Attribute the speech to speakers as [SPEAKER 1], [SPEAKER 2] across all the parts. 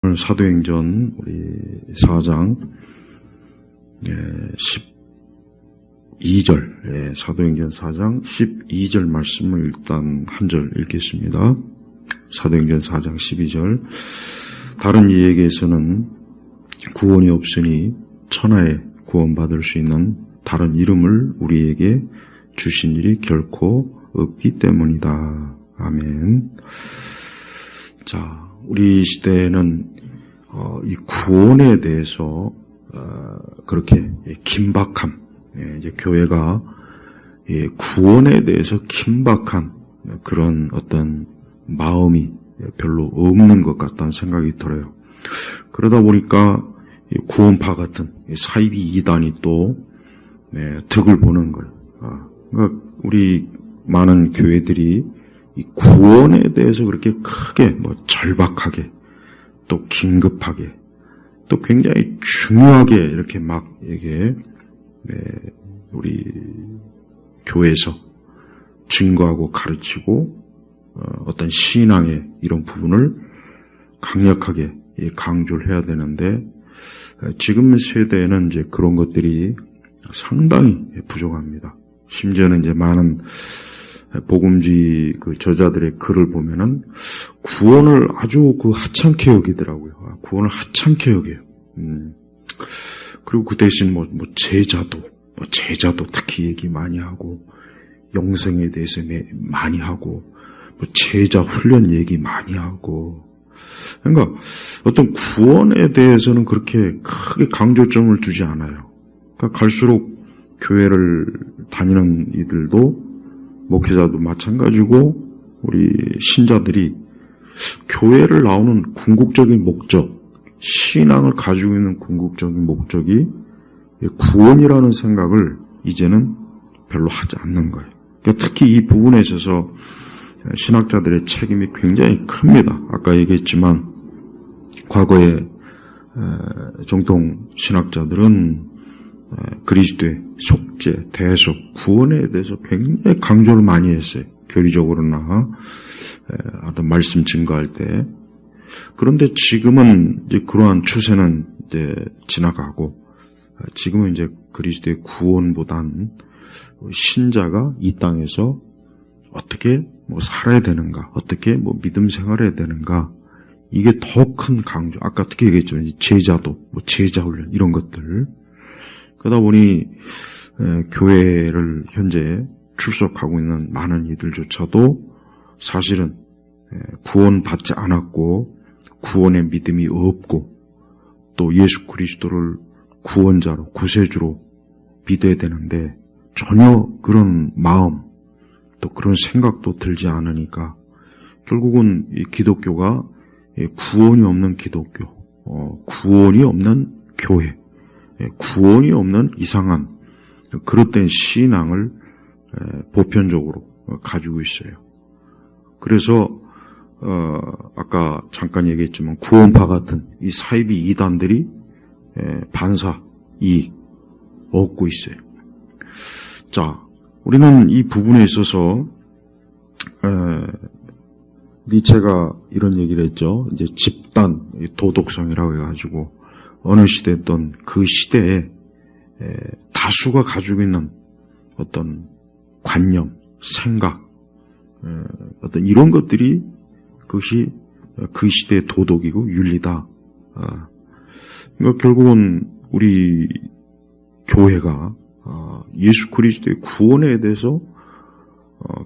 [SPEAKER 1] 오늘 사도행전 우리 4장 12절, 사도행전 4장 12절 말씀을 일단 한 절 읽겠습니다. 사도행전 4장 12절. 다른 이에게서는 구원이 없으니 천하에 구원받을 수 있는 다른 이름을 우리에게 주신 일이 결코 없기 때문이다. 아멘. 자, 우리 시대에는 이 구원에 대해서 그렇게 긴박함, 이제 교회가 구원에 대해서 긴박한 그런 어떤 마음이 별로 없는 것 같다는 생각이 들어요. 그러다 보니까 구원파 같은 사이비 이단이 또 득을 보는 거예요. 그러니까 우리 많은 교회들이 이 구원에 대해서 그렇게 크게 절박하게 또 긴급하게 또 굉장히 중요하게 이렇게 막 이게 우리 교회에서 증거하고 가르치고 어떤 신앙의 이런 부분을 강력하게 강조를 해야 되는데 지금 세대에는 이제 그런 것들이 상당히 부족합니다. 심지어는 이제 많은 복음주의 그 저자들의 글을 보면은 구원을 아주 하찮게 여기더라고요. 구원을 하찮게 여겨요. 그리고 그 대신 제자도 특히 얘기 많이 하고 영생에 대해서 많이 하고 제자 훈련 얘기 많이 하고 그러니까 어떤 구원에 대해서는 그렇게 크게 강조점을 두지 않아요. 그러니까 갈수록 교회를 다니는 이들도 목회자도 마찬가지고 우리 신자들이 교회를 나오는 궁극적인 목적, 신앙을 가지고 있는 궁극적인 목적이 구원이라는 생각을 이제는 별로 하지 않는 거예요. 그러니까 특히 이 부분에 있어서 신학자들의 책임이 굉장히 큽니다. 아까 얘기했지만 과거에 정통 신학자들은 그리스도의 속죄, 대속, 구원에 대해서 굉장히 강조를 많이 했어요. 교리적으로나 어떤 말씀 증거할 때. 그런데 지금은 이제 그러한 추세는 이제 지나가고 지금은 이제 그리스도의 구원보단 신자가 이 땅에서 어떻게 살아야 되는가, 어떻게 믿음 생활해야 되는가, 이게 더 큰 강조. 아까 어떻게 얘기했지만 제자도, 제자 훈련 이런 것들. 그러다 보니 교회를 현재 출석하고 있는 많은 이들조차도 사실은 구원받지 않았고 구원의 믿음이 없고 또 예수 그리스도를 구원자로 구세주로 믿어야 되는데 전혀 그런 마음 또 그런 생각도 들지 않으니까 결국은 이 기독교가 구원이 없는 기독교, 구원이 없는 교회, 구원이 없는 이상한 그릇된 신앙을 보편적으로 가지고 있어요. 그래서 아까 잠깐 얘기했지만 구원파 같은 이 사이비 이단들이 반사 이익 얻고 있어요. 자, 우리는 이 부분에 있어서 니체가 이런 얘기를 했죠. 이제 집단 도덕성이라고 해가지고 어느 시대였던 그 시대에 다수가 가지고 있는 어떤 관념, 생각, 어떤 이런 것들이 그것이 그 시대의 도덕이고 윤리다. 그러니까 결국은 우리 교회가 예수 그리스도의 구원에 대해서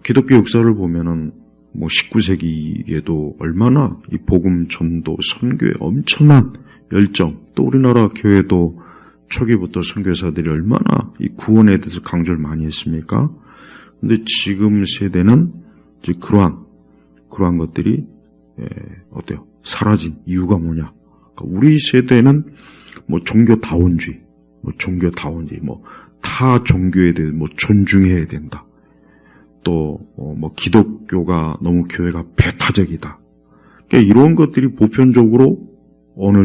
[SPEAKER 1] 기독교 역사를 보면은 19세기에도 얼마나 이 복음 전도 선교에 엄청난 열정, 또 우리나라 교회도 초기부터 선교사들이 얼마나 이 구원에 대해서 강조를 많이 했습니까? 근데 지금 세대는 이제 그러한 것들이 어때요? 사라진 이유가 뭐냐? 그러니까 우리 세대는 종교다원주의, 타 종교에 대해 존중해야 된다. 또 기독교가 너무 교회가 배타적이다. 그러니까 이런 것들이 보편적으로 어느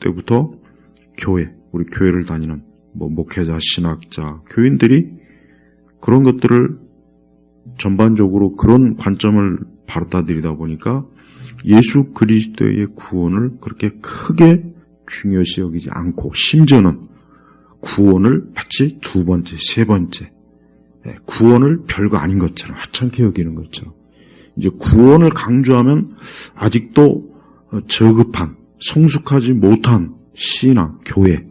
[SPEAKER 1] 때부터 우리 교회를 다니는 목회자, 신학자, 교인들이 그런 것들을 전반적으로 그런 관점을 받아들이다 보니까 예수 그리스도의 구원을 그렇게 크게 중요시 여기지 않고, 심지어는 구원을 마치 두 번째, 세 번째, 구원을 별거 아닌 것처럼, 하찮게 여기는 것처럼, 이제 구원을 강조하면 아직도 저급한, 성숙하지 못한 신앙, 교회,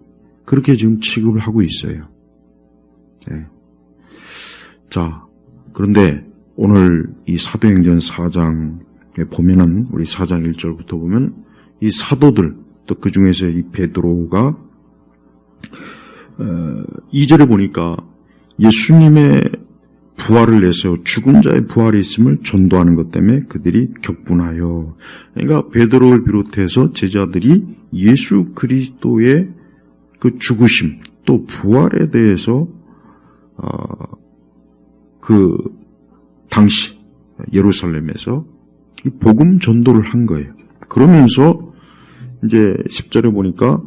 [SPEAKER 1] 그렇게 지금 취급을 하고 있어요. 네. 자, 그런데 오늘 이 사도행전 4장에 보면은, 우리 4장 1절부터 보면 이 사도들, 또 그 중에서 이 베드로가 2절에 보니까 예수님의 부활을 내세워 죽은 자의 부활이 있음을 전도하는 것 때문에 그들이 격분하여, 그러니까 베드로를 비롯해서 제자들이 예수 그리스도의 그 죽으심 또 부활에 대해서 그 당시 예루살렘에서 이 복음 전도를 한 거예요. 그러면서 이제 10절에 보니까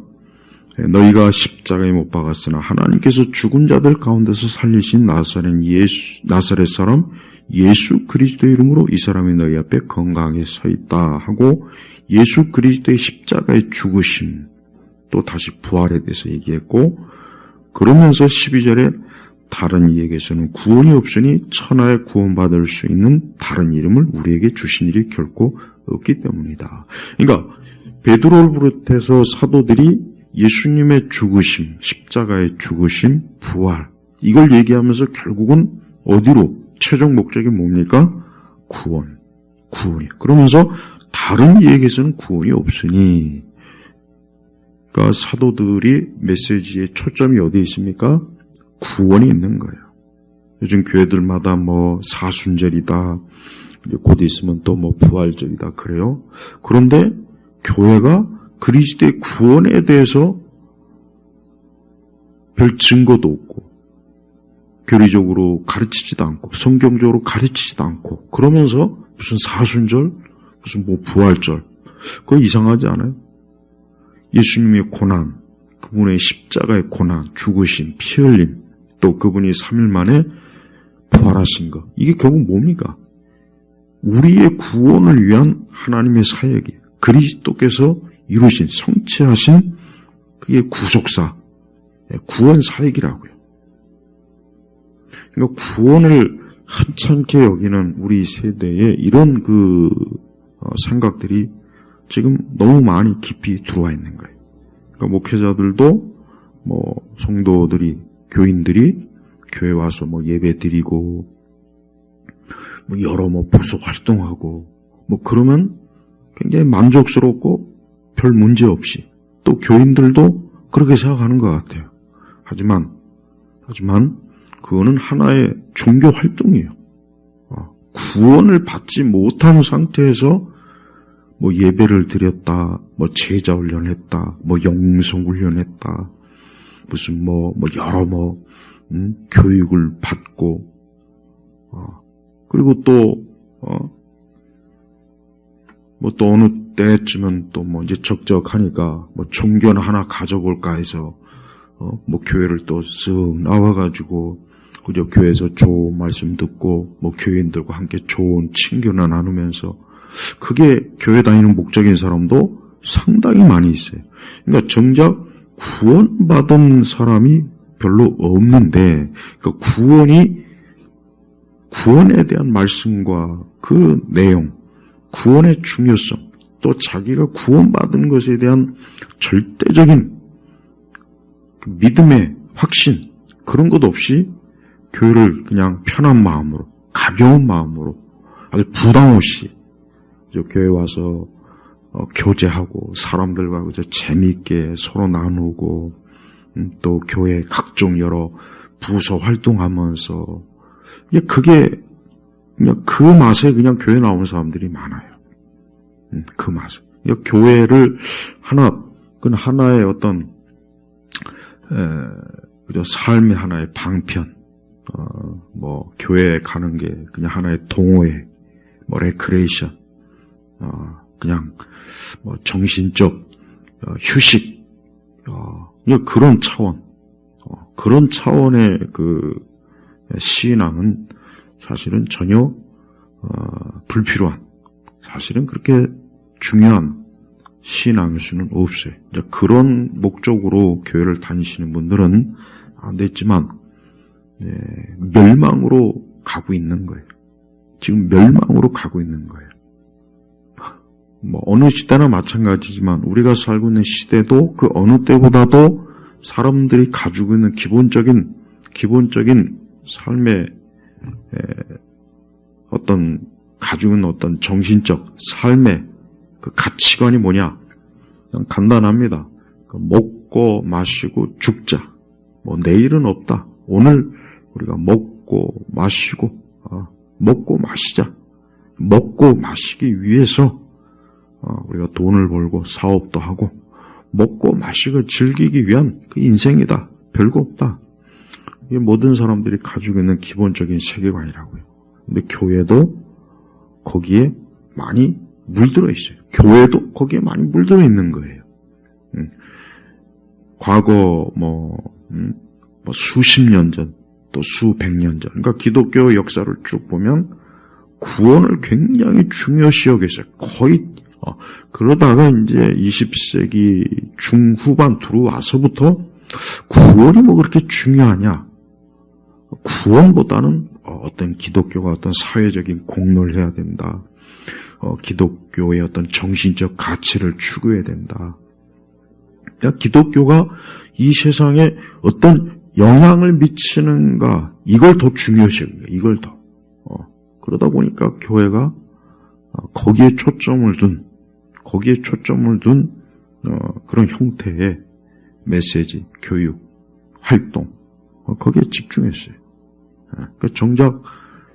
[SPEAKER 1] 너희가 십자가에 못 박았으나 하나님께서 죽은 자들 가운데서 살리신 나사렛 사람 예수 그리스도의 이름으로 이 사람이 너희 앞에 건강하게 서 있다 하고, 예수 그리스도의 십자가의 죽으심 또 다시 부활에 대해서 얘기했고, 그러면서 12절에 다른 이에게서는 구원이 없으니 천하에 구원받을 수 있는 다른 이름을 우리에게 주신 일이 결코 없기 때문이다. 그러니까 베드로를 비롯해서 사도들이 예수님의 죽으심, 십자가의 죽으심, 부활, 이걸 얘기하면서 결국은 어디로, 최종 목적이 뭡니까? 구원이. 그러면서 다른 이에게서는 구원이 없으니, 그러니까 사도들이 메시지의 초점이 어디에 있습니까? 구원이 있는 거예요. 요즘 교회들마다 뭐 사순절이다, 곧 있으면 또 뭐 부활절이다 그래요. 그런데 교회가 그리스도의 구원에 대해서 별 증거도 없고, 교리적으로 가르치지도 않고, 성경적으로 가르치지도 않고, 그러면서 무슨 사순절, 무슨 뭐 부활절, 그거 이상하지 않아요? 예수님의 고난, 그분의 십자가의 고난, 죽으심, 피 흘림, 또 그분이 3일 만에 부활하신 것, 이게 결국 뭡니까? 우리의 구원을 위한 하나님의 사역이에요. 그리스도께서 이루신, 성취하신 그게 구속사, 구원 사역이라고요. 그러니까 구원을 하찮게 여기는 우리 세대에 이런 생각들이 지금 너무 많이 깊이 들어와 있는 거예요. 그러니까 목회자들도 성도들이, 교인들이 교회 와서 예배 드리고 여러 부서 활동하고 그러면 굉장히 만족스럽고 별 문제 없이, 또 교인들도 그렇게 생각하는 것 같아요. 하지만 그거는 하나의 종교 활동이에요. 구원을 받지 못한 상태에서 예배를 드렸다, 제자 훈련했다, 영성 훈련했다, 무슨 여러 교육을 받고, 그리고 또 어느 때쯤은 또 이제 적적하니까 종교나 하나 가져볼까 해서 교회를 또 쓱 나와가지고 그저 교회에서 좋은 말씀 듣고 교인들과 함께 좋은 친교나 나누면서, 그게 교회 다니는 목적인 사람도 상당히 많이 있어요. 그러니까 정작 구원받은 사람이 별로 없는데, 그러니까 구원에 대한 말씀과 그 내용, 구원의 중요성, 또 자기가 구원받은 것에 대한 절대적인 믿음의 확신, 그런 것 없이 교회를 그냥 편한 마음으로, 가벼운 마음으로, 아주 부담 없이 교회 와서 교제하고 사람들과 그저 재미있게 서로 나누고, 또 교회 각종 여러 부서 활동하면서, 그게 그냥 그 맛에 그냥 교회 나오는 사람들이 많아요. 그 맛에. 교회를 하나의 어떤 그저 삶의 하나의 방편, 교회에 가는 게 그냥 하나의 동호회, 레크레이션, 그냥 정신적 휴식, 그런 차원의 그 신앙은 사실은 전혀 불필요한, 사실은 그렇게 중요한 신앙일 수는 없어요. 이제 그런 목적으로 교회를 다니시는 분들은 안 됐지만 멸망으로 가고 있는 거예요. 지금 멸망으로 가고 있는 거예요. 뭐 어느 시대나 마찬가지지만 우리가 살고 있는 시대도 그 어느 때보다도 사람들이 가지고 있는 기본적인 삶의 가지고 있는 어떤 정신적 삶의 그 가치관이 뭐냐? 간단합니다. 먹고 마시고 죽자. 뭐 내일은 없다. 오늘 우리가 먹고 마시고 먹고 마시자. 먹고 마시기 위해서 우리가 돈을 벌고 사업도 하고 먹고 마시고 즐기기 위한 그 인생이다. 별거 없다. 이게 모든 사람들이 가지고 있는 기본적인 세계관이라고요. 근데 교회도 거기에 많이 물들어 있어요. 교회도 거기에 많이 물들어 있는 거예요. 과거 수십 년 전, 또 수백 년 전, 그러니까 기독교 역사를 쭉 보면 구원을 굉장히 중요시 여겼어요. 거의 그러다가 이제 20세기 중후반 들어와서부터 구원이 뭐 그렇게 중요하냐? 구원보다는 어떤 기독교가 어떤 사회적인 공로를 해야 된다. 기독교의 어떤 정신적 가치를 추구해야 된다. 그러니까 기독교가 이 세상에 어떤 영향을 미치는가, 이걸 더 중요시 여깁니다. 이걸 더. 그러다 보니까 교회가 거기에 초점을 둔 그런 형태의 메시지, 교육, 활동, 거기에 집중했어요. 그러니까 정작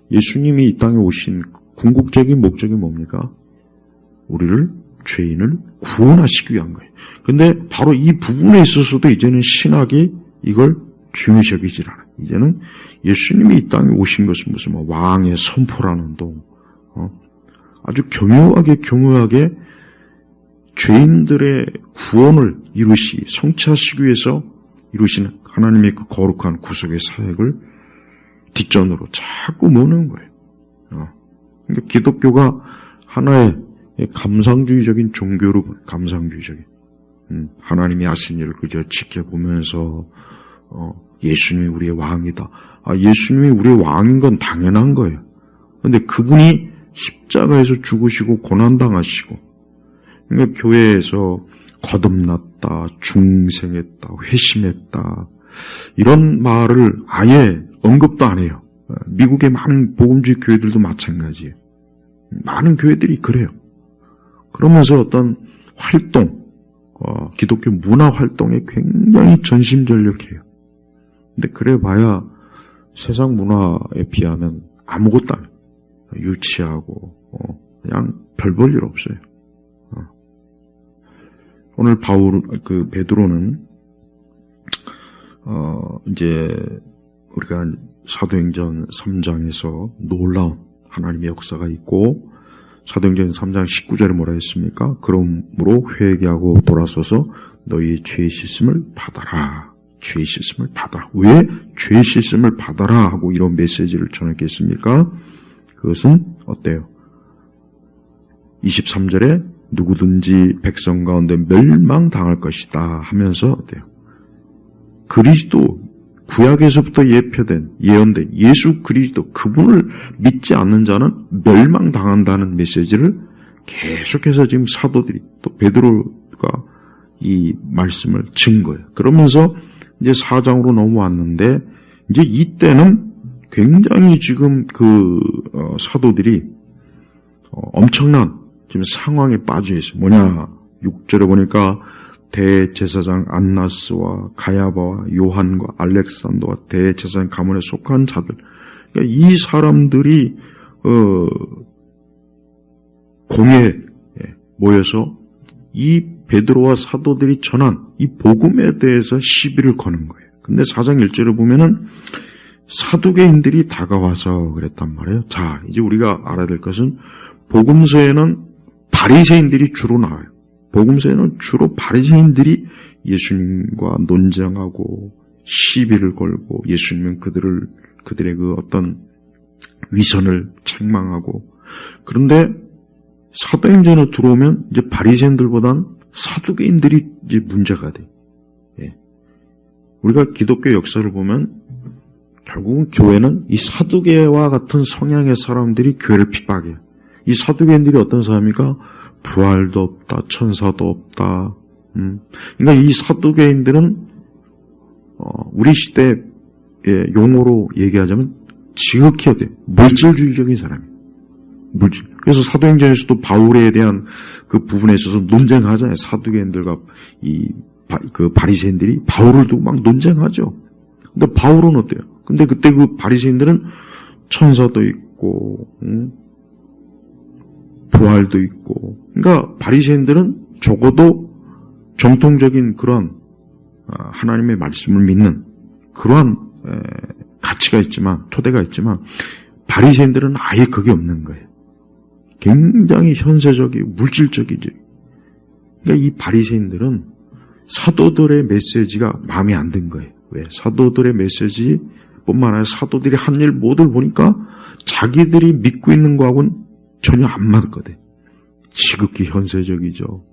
[SPEAKER 1] 예수님이 이 땅에 오신 궁극적인 목적이 뭡니까? 우리를, 죄인을 구원하시기 위한 거예요. 근데 바로 이 부분에 있어서도 이제는 신학이 이걸 중요시 여기질 않아요. 이제는 예수님이 이 땅에 오신 것은 무슨 왕의 선포라는 동, 아주 교묘하게 죄인들의 구원을 성취하시기 위해서 이루시는 하나님의 그 거룩한 구속의 사역을 뒷전으로 자꾸 모는 거예요. 그러니까 기독교가 하나의 감상주의적인 종교로, 감상주의적인, 하나님이 하신 일을 그저 지켜보면서 예수님이 우리의 왕이다. 예수님이 우리의 왕인 건 당연한 거예요. 그런데 그분이 십자가에서 죽으시고 고난당하시고, 그러니까 교회에서 거듭났다, 중생했다, 회심했다, 이런 말을 아예 언급도 안 해요. 미국의 많은 복음주의 교회들도 마찬가지예요. 많은 교회들이 그래요. 그러면서 어떤 활동, 기독교 문화 활동에 굉장히 전심전력해요. 근데 그래봐야 세상 문화에 비하면 아무것도 아니에요. 유치하고 그냥 별 볼 일 없어요. 오늘 베드로는 이제 우리가 사도행전 3장에서 놀라운 하나님의 역사가 있고, 사도행전 3장 19절에 뭐라 했습니까? 그러므로 회개하고 돌아서서 너희 죄의 씻음을 받아라. 죄의 씻음을 받아라. 왜 죄의 씻음을 받아라 하고 이런 메시지를 전했겠습니까? 그것은 어때요? 23절에 누구든지 백성 가운데 멸망당할 것이다 하면서 어때요? 그리스도, 구약에서부터 예언된 예수 그리스도, 그분을 믿지 않는 자는 멸망당한다는 메시지를 계속해서 지금 사도들이, 또 베드로가 이 말씀을 증거해요. 그러면서 이제 4장으로 넘어왔는데, 이제 이때는 굉장히 지금 사도들이 엄청난 지금 상황에 빠져 있어요. 뭐냐? 6절에 보니까 대제사장 안나스와 가야바와 요한과 알렉산더와 대제사장 가문에 속한 자들, 그러니까 이 사람들이 공회에 모여서 이 베드로와 사도들이 전한 이 복음에 대해서 시비를 거는 거예요. 근데 4장 1절에 보면은 사두개인들이 다가와서 그랬단 말이에요. 자, 이제 우리가 알아야 될 것은 복음서에는 바리새인들이 주로 나와요. 복음서에는 주로 바리새인들이 예수님과 논쟁하고 시비를 걸고, 예수님은 그들의 그 어떤 위선을 책망하고. 그런데 사도행전에 들어오면 이제 바리새인들보단 사두개인들이 이제 문제가 돼. 예. 우리가 기독교 역사를 보면 결국은 교회는 이 사두개와 같은 성향의 사람들이 교회를 핍박해요. 이 사두개인들이 어떤 사람입니까? 부활도 없다, 천사도 없다. 그러니까 이 사두개인들은 우리 시대의 용어로 얘기하자면 지극히 물질주의적인 사람이에요. 물질. 그래서 사도행전에서도 바울에 대한 그 부분에 있어서 논쟁하잖아요. 사두개인들과 그 바리새인들이 바울을 두고 막 논쟁하죠. 근데 바울은 어때요? 근데 그때 그 바리새인들은 천사도 있고, 부활도 있고. 그러니까 바리새인들은 적어도 정통적인 그런 하나님의 말씀을 믿는 그러한 가치가 있지만, 토대가 있지만, 바리새인들은 아예 그게 없는 거예요. 굉장히 현세적이고 물질적이지. 그러니까 이 바리새인들은 사도들의 메시지가 마음에 안 든 거예요. 왜? 사도들의 메시지뿐만 아니라 사도들이 한 일 모두를 보니까 자기들이 믿고 있는 거하고는 전혀 안 맞거든. 지극히 현세적이죠.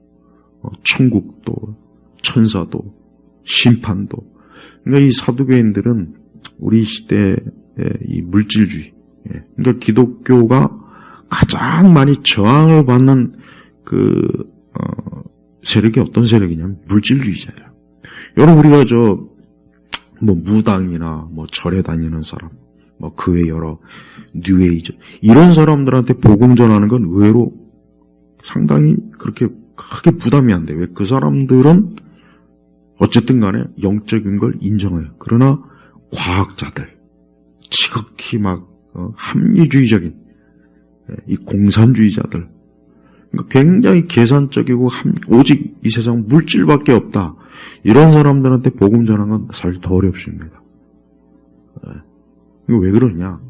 [SPEAKER 1] 천국도, 천사도, 심판도. 그러니까 이 사두개인들은 우리 시대의 이 물질주의, 그러니까 기독교가 가장 많이 저항을 받는 세력이 어떤 세력이냐면 물질주의자예요. 여러분, 우리가 무당이나 절에 다니는 사람, 그 외 여러 뉴에이저, 이런 사람들한테 복음 전하는 건 의외로 상당히 그렇게 크게 부담이 안 돼. 왜? 그 사람들은 어쨌든 간에 영적인 걸 인정해요. 그러나 과학자들, 지극히 합리주의적인 이 공산주의자들, 그러니까 굉장히 계산적이고 오직 이 세상 물질밖에 없다. 이런 사람들한테 복음 전하는 건 사실 더 어렵습니다. 이거 왜 그러냐?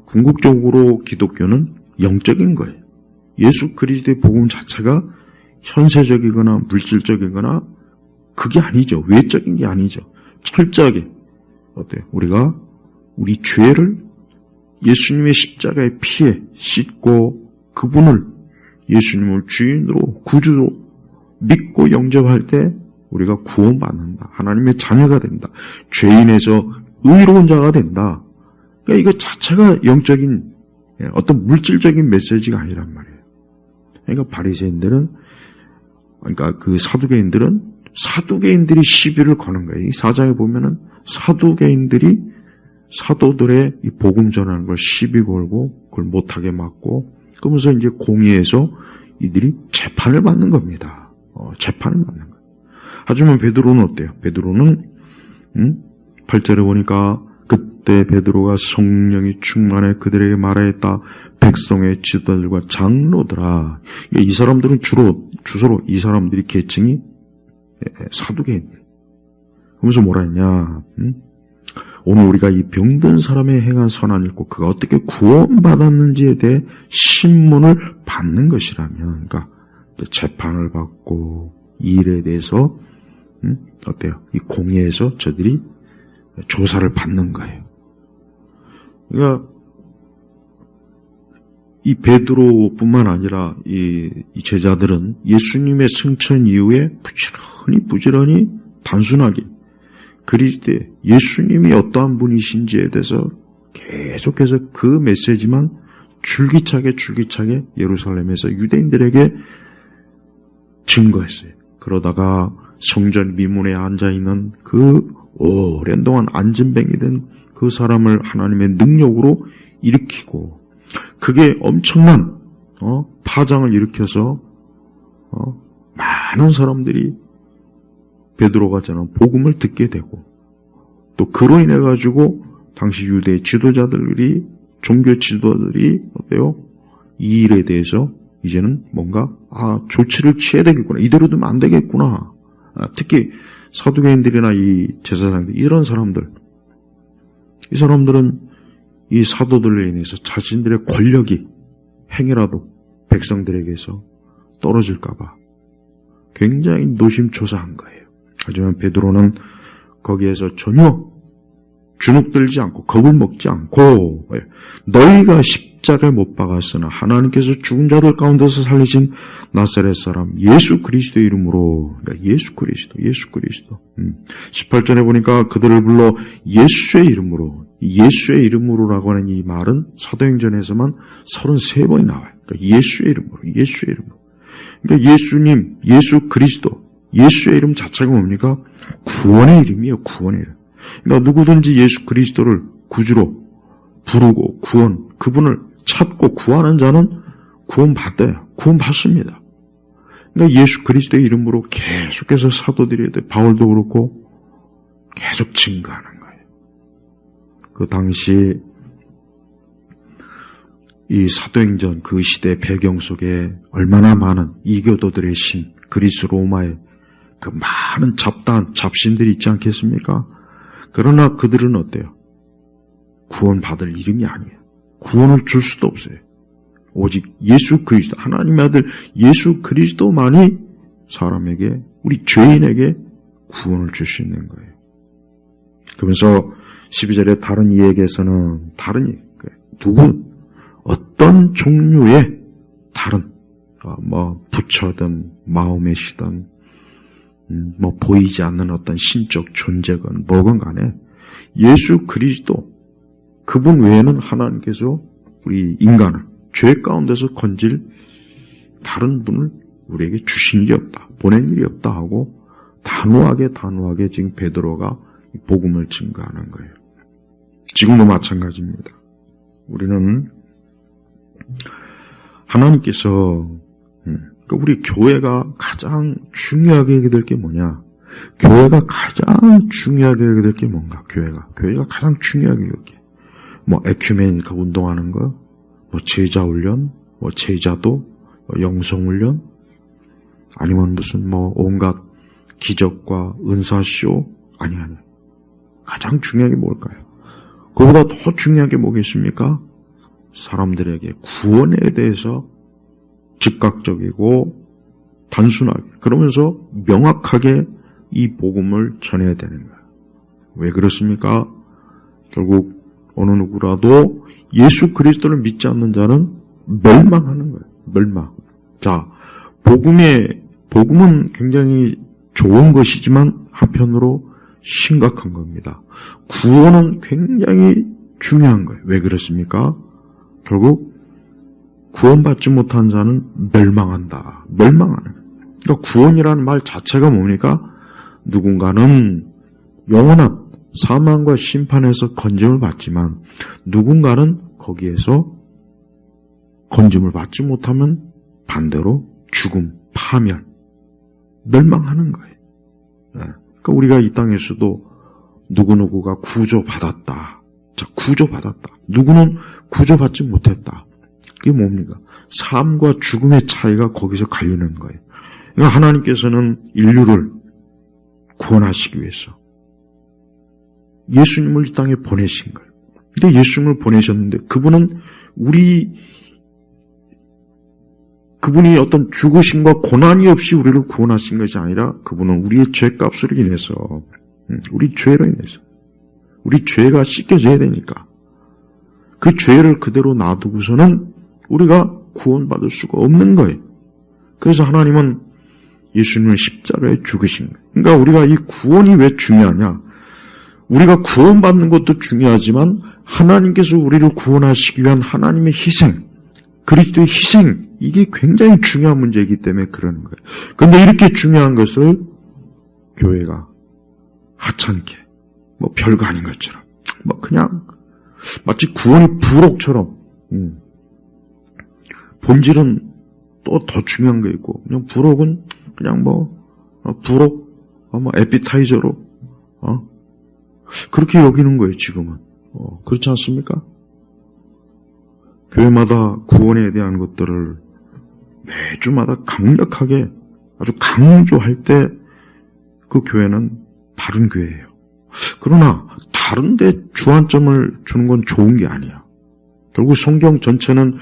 [SPEAKER 1] 궁극적으로 기독교는 영적인 거예요. 예수 그리스도의 복음 자체가 현세적이거나 물질적이거나 그게 아니죠. 외적인 게 아니죠. 철저하게 어때요? 우리가 우리 죄를 예수님의 십자가의 피에 씻고 그분을 예수님을 주인으로 구주로 믿고 영접할 때 우리가 구원받는다. 하나님의 자녀가 된다. 죄인에서 의로운 자가 된다. 그러니까 이거 자체가 영적인 어떤 물질적인 메시지가 아니란 말이에요. 그러니까 바리새인들은, 그러니까 그 사두개인들이 시비를 거는 거예요. 이 4장에 보면은 사두개인들이 사도들의 이 복음 전하는 걸 시비 걸고 그걸 못하게 막고, 그러면서 이제 공의에서 이들이 재판을 받는 겁니다. 재판을 받는 거예요. 하지만 베드로는 어때요? 베드로는 8절에 보니까 그때 베드로가 성령이 충만해 그들에게 말하였다. 백성의 지도자들과 장로들아. 이 사람들은 주로 이 사람들이 계층이 사두개인들. 그러면서 뭐라 했냐? 오늘 우리가 이 병든 사람의 행한 선한 일고 그가 어떻게 구원받았는지에 대해 신문을 받는 것이라면, 그러니까 재판을 받고 이 일에 대해서 어때요? 이 공회에서 저들이 조사를 받는 거예요. 그러니까 이 베드로뿐만 아니라 이 제자들은 예수님의 승천 이후에 부지런히 단순하게 그리스도의 예수님이 어떠한 분이신지에 대해서 계속해서 그 메시지만 줄기차게 예루살렘에서 유대인들에게 증거했어요. 그러다가 성전 미문에 앉아있는 그 오랜 동안 안진뱅이 된 그 사람을 하나님의 능력으로 일으키고, 그게 엄청난 파장을 일으켜서 많은 사람들이 베드로가 전한 복음을 듣게 되고, 또 그로 인해 가지고 당시 유대 지도자들이, 종교 지도자들이 어때요? 이 일에 대해서 이제는 뭔가 조치를 취해야 되겠구나, 이대로 두면 안 되겠구나. 특히 사두개인들이나 이 제사장들, 이런 사람들, 이 사람들은 이 사도들로 인해서 자신들의 권력이 행여라도 백성들에게서 떨어질까봐 굉장히 노심초사한 거예요. 하지만 베드로는 거기에서 전혀 주눅들지 않고 겁을 먹지 않고 너희가 십자가에 못 박았으나 하나님께서 죽은 자들 가운데서 살리신 나사렛 사람 예수 그리스도의 이름으로, 그러니까 예수 그리스도 18절에 보니까 그들을 불러 예수의 이름으로라고 하는 이 말은 사도행전에서만 33번이 나와요. 그러니까 예수의 이름으로. 그러니까 예수님, 예수 그리스도, 예수의 이름 자체가 뭡니까? 구원의 이름이에요. 구원의 이름. 그러니까 누구든지 예수 그리스도를 구주로 부르고 그분을 찾고 구하는 자는 구원받아요. 구원받습니다. 그러니까 예수 그리스도의 이름으로 계속해서 사도들이 바울도 그렇고 계속 증거하는 거예요. 그 당시 이 사도행전 그 시대 배경 속에 얼마나 많은 이교도들의 신, 그리스 로마의 그 많은 잡신들이 있지 않겠습니까? 그러나 그들은 어때요? 구원받을 이름이 아니에요. 구원을 줄 수도 없어요. 오직 예수 그리스도, 하나님의 아들 예수 그리스도만이 사람에게, 우리 죄인에게 구원을 줄 수 있는 거예요. 그러면서 12절에 다른 이에게서는 다른 이, 누구, 어떤 종류의 다른, 부처든 마음의 시든 보이지 않는 어떤 신적 존재건 뭐건 간에 예수 그리스도 그분 외에는 하나님께서 우리 인간을 죄 가운데서 건질 다른 분을 우리에게 주신 일이 없다, 보낸 일이 없다 하고 단호하게 지금 베드로가 복음을 증거하는 거예요. 지금도 마찬가지입니다. 우리는 하나님께서 우리 교회가 가장 중요하게 하게 될 게 뭐냐? 교회가 가장 중요하게 하게 될 게 뭔가? 교회가 가장 중요하게 하게. 에큐메니카 운동하는 거, 제자 훈련, 제자도, 영성 훈련, 아니면 무슨 온갖 기적과 은사쇼, 아니. 가장 중요한 게 뭘까요? 그보다 더 중요한 게 뭐겠습니까? 사람들에게 구원에 대해서 즉각적이고 단순하게, 그러면서 명확하게 이 복음을 전해야 되는 거예요. 왜 그렇습니까? 결국 어느 누구라도 예수 그리스도를 믿지 않는 자는 멸망하는 거예요. 멸망. 자, 복음은 굉장히 좋은 것이지만 한편으로 심각한 겁니다. 구원은 굉장히 중요한 거예요. 왜 그렇습니까? 결국 구원받지 못한 자는 멸망한다. 멸망하는 거예요. 그러니까 구원이라는 말 자체가 뭡니까? 누군가는 영원한 사망과 심판에서 건짐을 받지만 누군가는 거기에서 건짐을 받지 못하면 반대로 죽음, 파멸, 멸망하는 거예요. 그러니까 우리가 이 땅에서도 누구누구가 구조받았다. 자, 구조받았다. 누구는 구조받지 못했다. 이게 뭡니까? 삶과 죽음의 차이가 거기서 갈리는 거예요. 그러니까 하나님께서는 인류를 구원하시기 위해서 예수님을 이 땅에 보내신 거예요. 근데 예수님을 보내셨는데 그분이 어떤 죽으심과 고난이 없이 우리를 구원하신 것이 아니라 그분은 우리의 죄값으로 인해서, 우리 죄로 인해서, 우리 죄가 씻겨져야 되니까 그 죄를 그대로 놔두고서는 우리가 구원받을 수가 없는 거예요. 그래서 하나님은 예수님을 십자가에 죽으신 거예요. 그러니까 우리가 이 구원이 왜 중요하냐? 우리가 구원받는 것도 중요하지만 하나님께서 우리를 구원하시기 위한 하나님의 희생, 그리스도의 희생, 이게 굉장히 중요한 문제이기 때문에 그러는 거예요. 그런데 이렇게 중요한 것을 교회가 하찮게, 별거 아닌 것처럼, 그냥 마치 구원이 부록처럼, 본질은 또 더 중요한 게 있고, 그냥 부록은 그냥 부록, 에피타이저로, 그렇게 여기는 거예요, 지금은. 그렇지 않습니까? 교회마다 구원에 대한 것들을 매주마다 강력하게 아주 강조할 때 그 교회는 바른 교회예요. 그러나 다른데 주안점을 주는 건 좋은 게 아니야. 결국 성경 전체는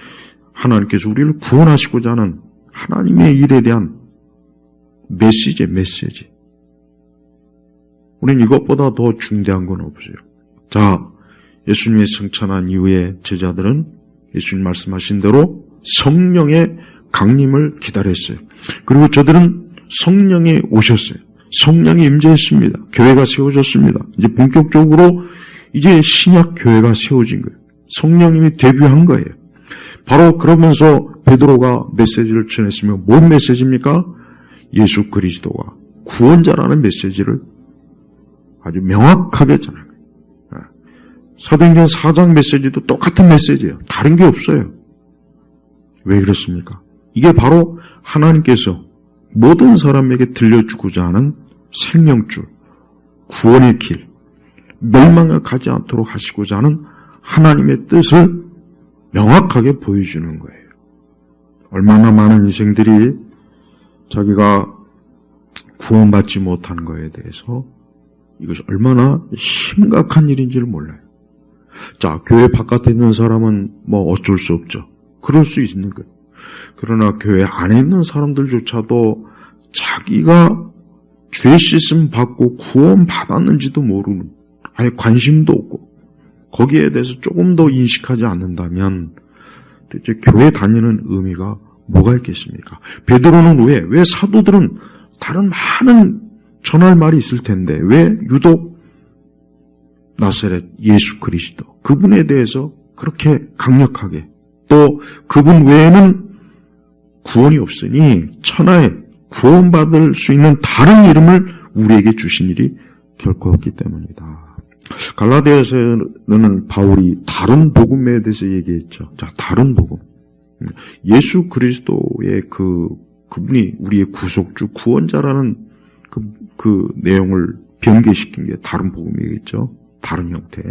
[SPEAKER 1] 하나님께서 우리를 구원하시고자 하는 하나님의 일에 대한 메시지. 우리는 이것보다 더 중대한 건 없어요. 자, 예수님이 승천한 이후에 제자들은 예수님 말씀하신 대로 성령의 강림을 기다렸어요. 그리고 저들은 성령이 오셨어요. 성령이 임재했습니다. 교회가 세워졌습니다. 이제 본격적으로 이제 신약 교회가 세워진 거예요. 성령님이 데뷔한 거예요. 바로 그러면서 베드로가 메시지를 전했으면 뭔 메시지입니까? 예수 그리스도가 구원자라는 메시지를 아주 명확하게 전한 거예요. 사도행전 4장 메시지도 똑같은 메시지예요. 다른 게 없어요. 왜 그렇습니까? 이게 바로 하나님께서 모든 사람에게 들려주고자 하는 생명줄, 구원의 길, 멸망을 가지 않도록 하시고자 하는 하나님의 뜻을 명확하게 보여주는 거예요. 얼마나 많은 인생들이 자기가 구원받지 못한 거에 대해서 이것이 얼마나 심각한 일인지를 몰라요. 자, 교회 바깥에 있는 사람은 뭐 어쩔 수 없죠. 그럴 수 있는 거예요. 그러나 교회 안에 있는 사람들조차도 자기가 죄 씻음 받고 구원 받았는지도 모르는, 아예 관심도 없고 거기에 대해서 조금 더 인식하지 않는다면 도대체 교회 다니는 의미가 뭐가 있겠습니까? 베드로는 왜 사도들은 다른 많은 전할 말이 있을 텐데 왜 유독 나사렛 예수 그리스도 그분에 대해서 그렇게 강력하게, 또 그분 외에는 구원이 없으니 천하에 구원받을 수 있는 다른 이름을 우리에게 주신 일이 결코 없기 때문이다. 갈라디아서는 바울이 다른 복음에 대해서 얘기했죠. 자, 다른 복음. 예수 그리스도의 그분이 우리의 구속주, 구원자라는 그 내용을 변개시킨 게 다른 복음이겠죠. 다른 형태.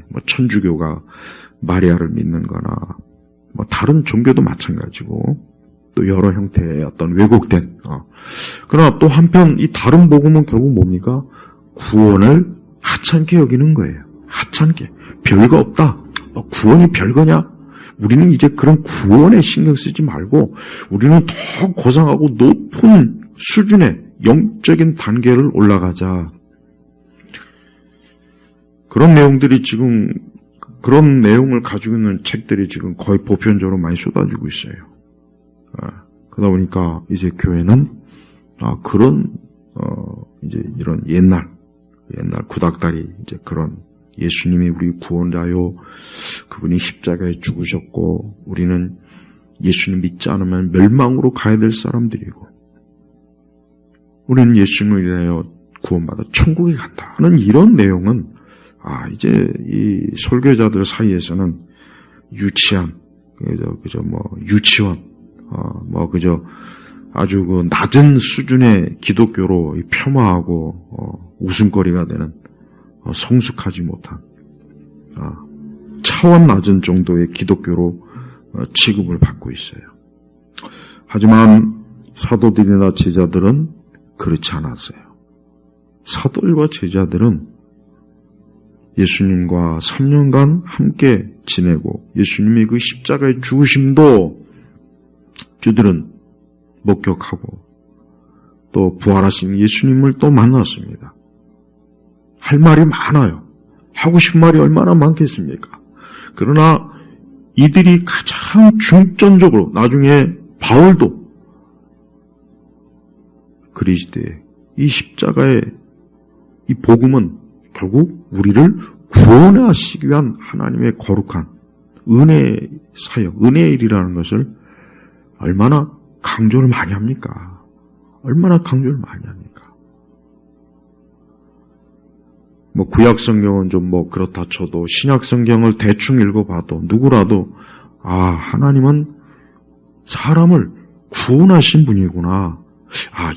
[SPEAKER 1] 뭐 천주교가 마리아를 믿는 거나, 뭐 다른 종교도 마찬가지고, 또 여러 형태의 어떤 왜곡된, 그러나 또 한편 이 다른 복음은 결국 뭡니까? 구원을 하찮게 여기는 거예요. 하찮게. 별거 없다. 구원이 별거냐? 우리는 이제 그런 구원에 신경 쓰지 말고 우리는 더 고상하고 높은 수준의 영적인 단계를 올라가자. 그런 내용들이 지금, 그런 내용을 가지고 있는 책들이 지금 거의 보편적으로 많이 쏟아지고 있어요. 그러다 보니까 이제 교회는 그런 이제 이런 옛날 구닥다리 이제 그런 예수님이 우리 구원자요, 그분이 십자가에 죽으셨고 우리는 예수님 믿지 않으면 멸망으로 가야 될 사람들이고 우리는 예수님을 인하여 구원받아 천국에 간다 하는 이런 내용은 이제 이 설교자들 사이에서는 유치한 그저 뭐 유치원 그저 아주 그 낮은 수준의 기독교로 폄하하고 웃음거리가 되는 성숙하지 못한 차원 낮은 정도의 기독교로 취급을 받고 있어요. 하지만 사도들이나 제자들은 그렇지 않았어요. 사도들과 제자들은 예수님과 3년간 함께 지내고 예수님의 그 십자가의 죽으심도 그들은 목격하고 또 부활하신 예수님을 또 만났습니다. 할 말이 많아요. 하고 싶은 말이 얼마나 많겠습니까? 그러나 이들이 가장 중점적으로 나중에 바울도 그리스도의 이 십자가의 이 복음은 결국 우리를 구원하시기 위한 하나님의 거룩한 은혜의 사역, 은혜의 일이라는 것을 얼마나 강조를 많이 합니까? 얼마나 강조를 많이 합니까? 뭐 구약 성경은 좀 뭐 그렇다 쳐도 신약 성경을 대충 읽어봐도 누구라도 하나님은 사람을 구원하신 분이구나.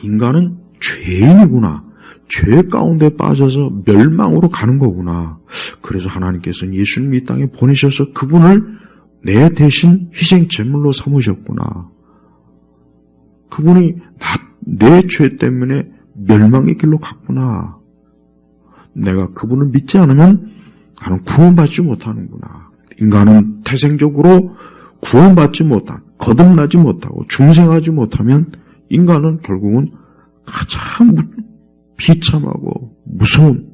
[SPEAKER 1] 인간은 죄인이구나. 죄 가운데 빠져서 멸망으로 가는 거구나. 그래서 하나님께서는 예수님 이 땅에 보내셔서 그분을 내 대신 희생 제물로 삼으셨구나. 그분이 내 죄 때문에 멸망의 길로 갔구나. 내가 그분을 믿지 않으면 나는 구원받지 못하는구나. 인간은 태생적으로 구원받지 못한, 거듭나지 못하고 중생하지 못하면 인간은 결국은 가장 비참하고 무서운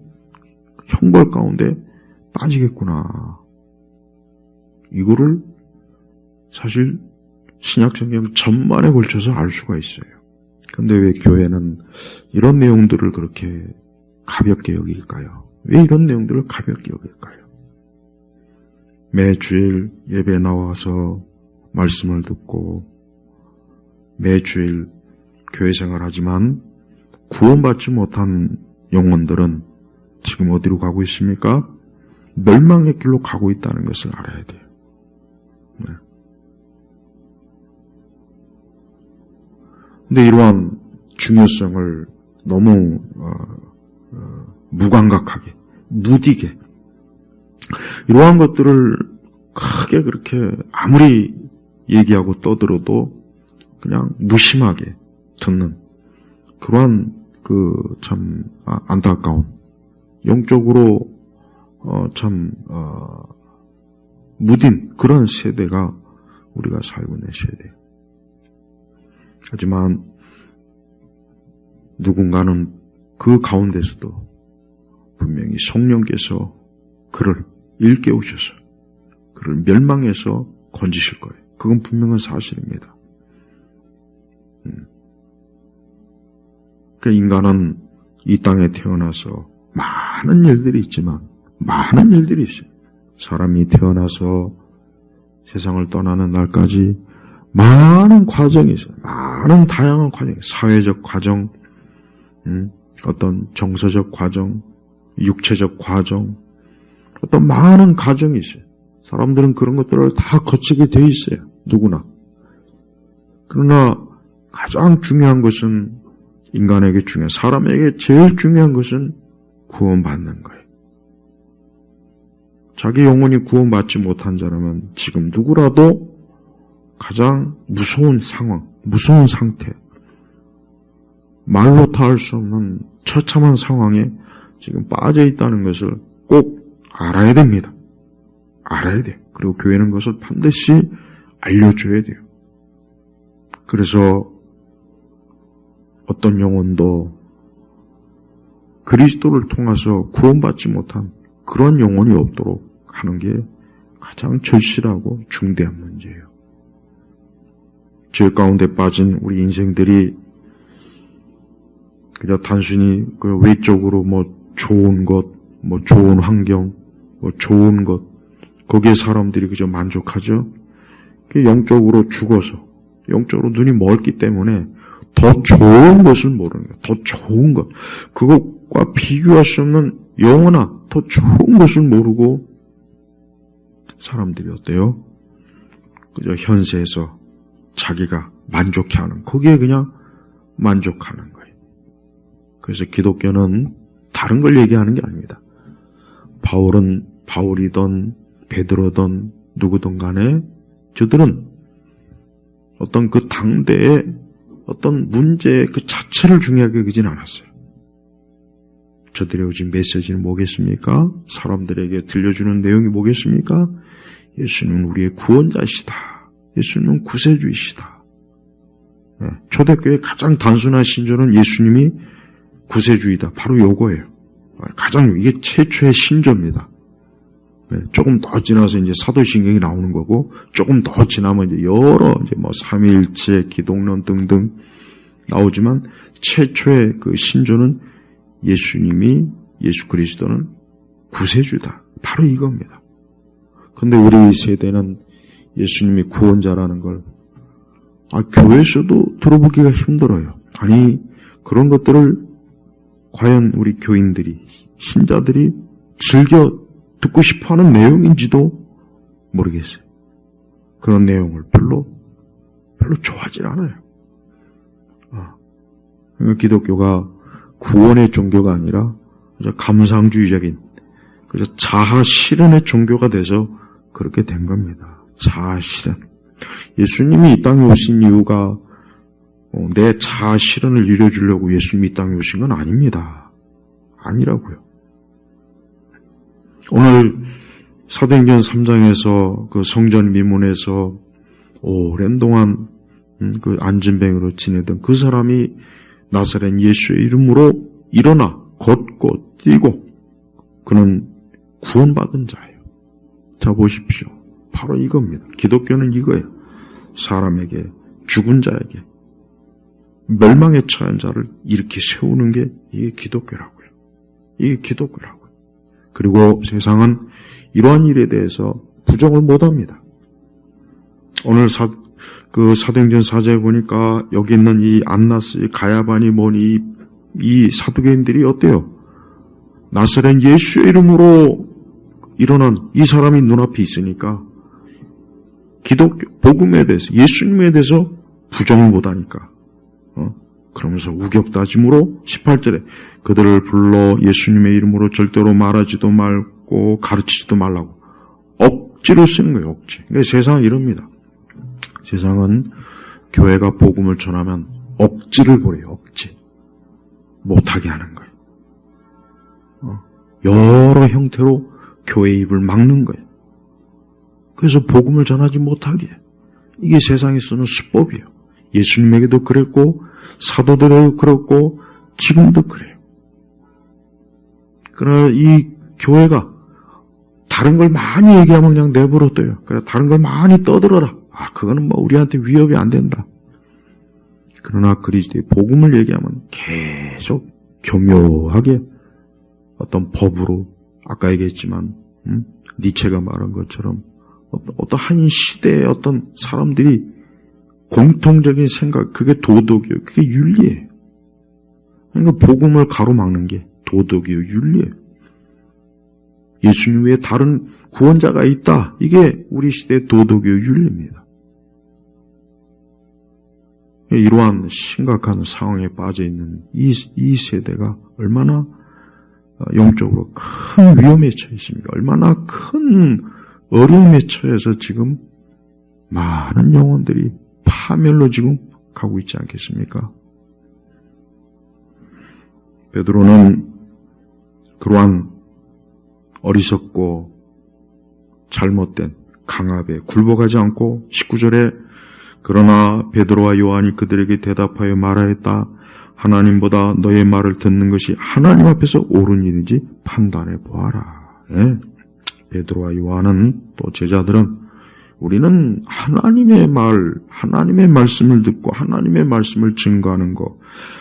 [SPEAKER 1] 형벌 가운데 빠지겠구나. 이거를 사실 신약성경 전반에 걸쳐서 알 수가 있어요. 근데 왜 교회는 이런 내용들을 그렇게 가볍게 여길까요? 왜 이런 내용들을 가볍게 여길까요? 매주일 예배 나와서 말씀을 듣고 매주일 교회 생활하지만 구원받지 못한 영혼들은 지금 어디로 가고 있습니까? 멸망의 길로 가고 있다는 것을 알아야 돼요. 네. 근데 이러한 중요성을 너무 무감각하게, 무디게 이러한 것들을 크게 그렇게 아무리 얘기하고 떠들어도 그냥 무심하게 듣는 그러한 참 안타까운 영적으로 참 무딘 그런 세대가 우리가 살고 있는 세대예요. 하지만 누군가는 그 가운데서도 분명히 성령께서 그를 일깨우셔서 그를 멸망해서 건지실 거예요. 그건 분명한 사실입니다. 그러니까 인간은 이 땅에 태어나서 많은 일들이 있지만 많은 일들이 있어요. 사람이 태어나서 세상을 떠나는 날까지 많은 과정이 있어요. 많은 다양한 과정이 있어요. 사회적 과정, 어떤 정서적 과정, 육체적 과정, 어떤 많은 과정이 있어요. 사람들은 그런 것들을 다 거치게 돼 있어요. 누구나. 그러나 가장 중요한 것은 인간에게 사람에게 제일 중요한 것은 구원받는 거예요. 자기 영혼이 구원받지 못한 자라면 지금 누구라도 가장 무서운 상황, 무서운 상태, 말로 다 할 수 없는 처참한 상황에 지금 빠져 있다는 것을 꼭 알아야 됩니다. 알아야 돼요. 그리고 교회는 그것을 반드시 알려줘야 돼요. 그래서 어떤 영혼도 그리스도를 통해서 구원받지 못한 그런 영혼이 없도록 하는 게 가장 절실하고 중대한 문제예요. 죄 가운데 빠진 우리 인생들이 그냥 단순히 그 외적으로 좋은 것, 좋은 환경, 좋은 것, 거기에 사람들이 그저 만족하죠. 영적으로 죽어서, 영적으로 눈이 멀기 때문에 더 좋은 것을 모르는 거예요. 더 좋은 것. 그것과 비교할 수 없는 영원한 더 좋은 것을 모르고 사람들이 어때요? 그저 현세에서 자기가 만족해하는, 거기에 그냥 만족하는 거예요. 그래서 기독교는 다른 걸 얘기하는 게 아닙니다. 바울은 바울이든 베드로든 누구든 간에 저들은 어떤 그 당대의 어떤 문제 그 자체를 중요하게 여기진 않았어요. 저들의 오직 메시지는 뭐겠습니까? 사람들에게 들려주는 내용이 뭐겠습니까? 예수는 우리의 구원자시다. 예수는 구세주이시다. 네, 초대교회의 가장 단순한 신조는 예수님이 구세주이다. 바로 요거예요. 가장 이게 최초의 신조입니다. 네, 조금 더 지나서 이제 사도신경이 나오는 거고, 조금 더 지나면 이제 여러 삼위일체, 기독론 등등 나오지만 최초의 그 신조는 예수님이, 예수 그리스도는 구세주다. 바로 이겁니다. 근데 우리 세대는 예수님이 구원자라는 걸 교회에서도 들어보기가 힘들어요. 아니 그런 것들을 과연 우리 교인들이, 신자들이 즐겨 듣고 싶어하는 내용인지도 모르겠어요. 그런 내용을 별로 좋아하지 않아요. 그러니까 기독교가 구원의 종교가 아니라 감상주의적인 자아 실현의 종교가 돼서 그렇게 된 겁니다. 자아 실현. 예수님이 이 땅에 오신 이유가 내 자아 실현을 이뤄주려고 예수님이 이 땅에 오신 건 아닙니다. 아니라고요. 오늘 사도행전 3장에서 그 성전 미문에서 오랜 동안 그 안진뱅이로 지내던 그 사람이 나사렛 예수의 이름으로 일어나 걷고 뛰고 그는 구원받은 자예요. 자, 보십시오. 바로 이겁니다. 기독교는 이거예요. 사람에게, 죽은 자에게, 멸망에 처한 자를 이렇게 세우는 게 이게 기독교라고요. 이게 기독교라고요. 그리고 세상은 이러한 일에 대해서 부정을 못합니다. 오늘 사도행전 4장에 보니까 여기 있는 이 안나스, 가야바니 뭐니 이 사두개인들이 어때요? 나사렛 예수의 이름으로 일어난 이 사람이 눈앞에 있으니까 기독교 복음에 대해서, 예수님에 대해서 부정을 못하니까 그러면서 우격다짐으로 18절에 그들을 불러 예수님의 이름으로 절대로 말하지도 말고 가르치지도 말라고 억지로 쓰는 거예요. 억지. 그러니까 세상은 이럽니다. 세상은 교회가 복음을 전하면 억지를 부려요. 억지. 못하게 하는 거예요. 여러 형태로 교회의 입을 막는 거예요. 그래서 복음을 전하지 못하게. 이게 세상이 쓰는 수법이에요. 예수님에게도 그랬고 사도들에게도 그랬고 지금도 그래요. 그러나 이 교회가 다른 걸 많이 얘기하면 그냥 내버려둬요. 그래 다른 걸 많이 떠들어라. 그거는 뭐 우리한테 위협이 안 된다. 그러나 그리스도의 복음을 얘기하면 계속 교묘하게 어떤 법으로 아까 얘기했지만 니체가 말한 것처럼 어떤 한 시대의 어떤 사람들이 공통적인 생각, 그게 도덕이에요. 그게 윤리예요. 그러니까 복음을 가로막는 게 도덕이에요. 윤리예요. 예수님 외에 다른 구원자가 있다. 이게 우리 시대의 도덕이에요. 윤리입니다. 이러한 심각한 상황에 빠져있는 이 세대가 얼마나 영적으로 큰 위험에 처해 있습니까? 얼마나 큰 어려움에 처해서 지금 많은 영혼들이 파멸로 지금 가고 있지 않겠습니까? 베드로는 그러한 어리석고 잘못된 강압에 굴복하지 않고 19절에 그러나 베드로와 요한이 그들에게 대답하여 말하였다. 하나님보다 너의 말을 듣는 것이 하나님 앞에서 옳은 일인지 판단해 보아라. 네. 베드로와 요한은 또 제자들은 우리는 하나님의 말씀을 듣고 하나님의 말씀을 증거하는 것,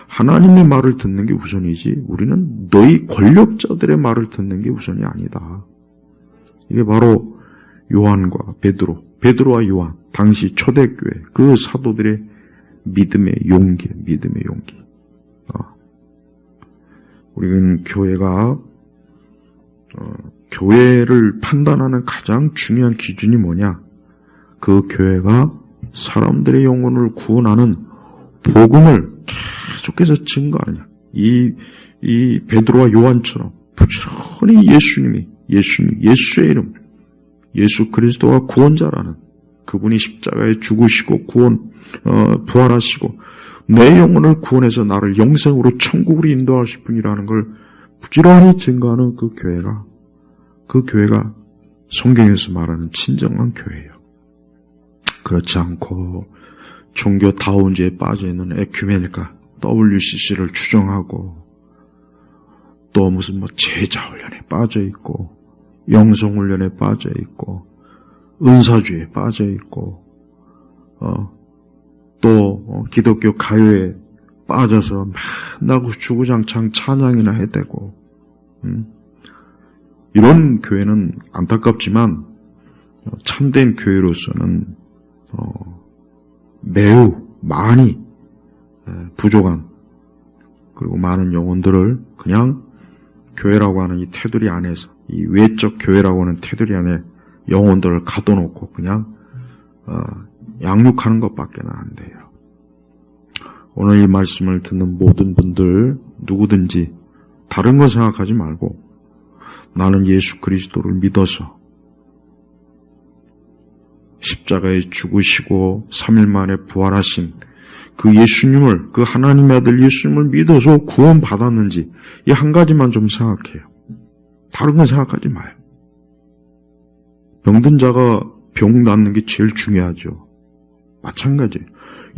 [SPEAKER 1] 하나님의 말을 듣는 게 우선이지 우리는 너희 권력자들의 말을 듣는 게 우선이 아니다. 이게 바로 요한과 베드로와 요한, 당시 초대교회 그 사도들의 믿음의 용기. 우리는 교회가 교회를 판단하는 가장 중요한 기준이 뭐냐? 그 교회가 사람들의 영혼을 구원하는 복음을 계속해서 증거하느냐. 이 베드로와 요한처럼 부지런히 예수의 이름, 예수 그리스도가 구원자라는 그분이 십자가에 죽으시고 부활하시고 내 영혼을 구원해서 나를 영생으로 천국으로 인도하실 분이라는 걸 부지런히 증거하는 그 교회가 성경에서 말하는 진정한 교회예요. 그렇지 않고 종교다운지에 빠져있는 에큐메니카 WCC를 추정하고 또 무슨 제자훈련에 빠져있고 영성훈련에 빠져있고 은사주의에 빠져있고 또 기독교 가요에 빠져서 맨날 주구장창 찬양이나 해대고 이런 교회는 안타깝지만 참된 교회로서는 매우 많이 부족한 그리고 많은 영혼들을 그냥 교회라고 하는 이 테두리 안에서 이 외적 교회라고 하는 테두리 안에 영혼들을 가둬놓고 그냥 양육하는 것밖에는 안 돼요. 오늘 이 말씀을 듣는 모든 분들 누구든지 다른 거 생각하지 말고 나는 예수 그리스도를 믿어서 십자가에 죽으시고 3일 만에 부활하신 그 예수님을, 그 하나님의 아들 예수님을 믿어서 구원받았는지 이 한 가지만 좀 생각해요. 다른 건 생각하지 마요. 병든 자가 병 낫는 게 제일 중요하죠. 마찬가지예요.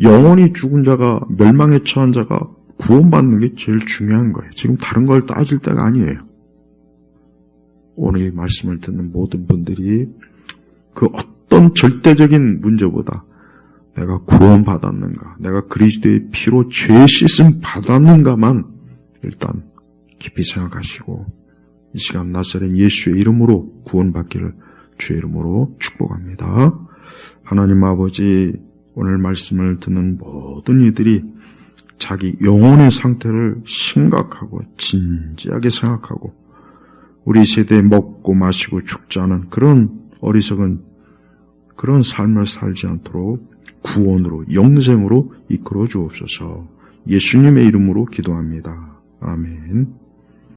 [SPEAKER 1] 영원히 죽은 자가, 멸망에 처한 자가 구원받는 게 제일 중요한 거예요. 지금 다른 걸 따질 때가 아니에요. 오늘 이 말씀을 듣는 모든 분들이 그 어떤 절대적인 문제보다 내가 구원받았는가, 내가 그리스도의 피로 죄 씻음 받았는가만 일단 깊이 생각하시고 이 시간 나사렛 예수의 이름으로 구원받기를 주의 이름으로 축복합니다. 하나님 아버지, 오늘 말씀을 듣는 모든 이들이 자기 영혼의 상태를 심각하고 진지하게 생각하고 우리 세대에 먹고 마시고 죽지 않은 그런 어리석은 그런 삶을 살지 않도록 구원으로 영생으로 이끌어 주옵소서. 예수님의 이름으로 기도합니다. 아멘.